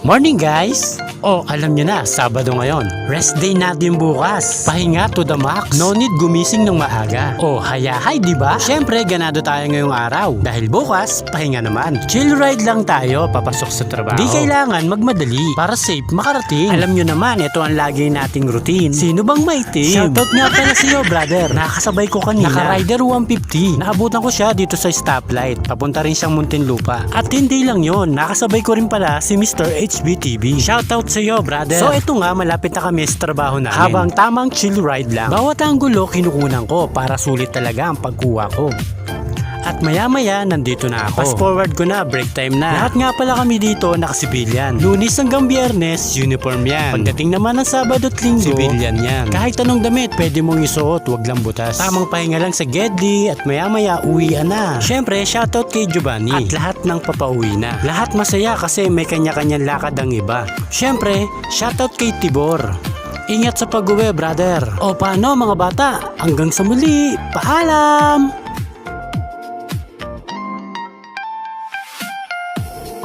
Morning guys! Oh, alam nyo na, Sabado ngayon. Rest day natin bukas. Pahinga to the max. No need gumising ng maaga. Oh, hayahay diba? Syempre, ganado tayo ngayong araw. Dahil bukas, pahinga naman. Chill ride lang tayo papasok sa trabaho. Di kailangan magmadali para safe makarating. Alam nyo naman, ito ang lagi nating routine. Sino bang may team? Shoutout nga pala sa'yo, brother. Nakasabay ko kanina. Naka-rider 150. Naabutan ko siya dito sa stoplight. Papunta rin siyang Muntinlupa. At hindi lang yon, nakasabay ko rin pala si Mr. HBTV. Shoutout sa'yo, brother. So ito nga, malapit na kami sa trabaho namin. Habang tamang chill ride lang. Bawat anggulo kinukunan ko para sulit talaga ang pagkuha ko. At maya-maya, nandito na ako. Fast forward ko na, break time na. Lahat nga pala kami dito nakasibilyan. Lunes hanggang Biyernes, uniform yan. Pagdating naman ng Sabado at Linggo, sibilyan yan. Kahit anong damit, pwede mong isuot, wag lang butas. Tamang pahinga lang sa Gedli at maya-maya, uwian na. Syempre, shoutout kay Giovanni. At lahat ng papauwi na. Lahat masaya kasi may kanya-kanyang lakad ang iba. Syempre, shoutout kay Tibor. Ingat sa pag-uwi, brother. O paano mga bata? Hanggang sa muli. Paalam!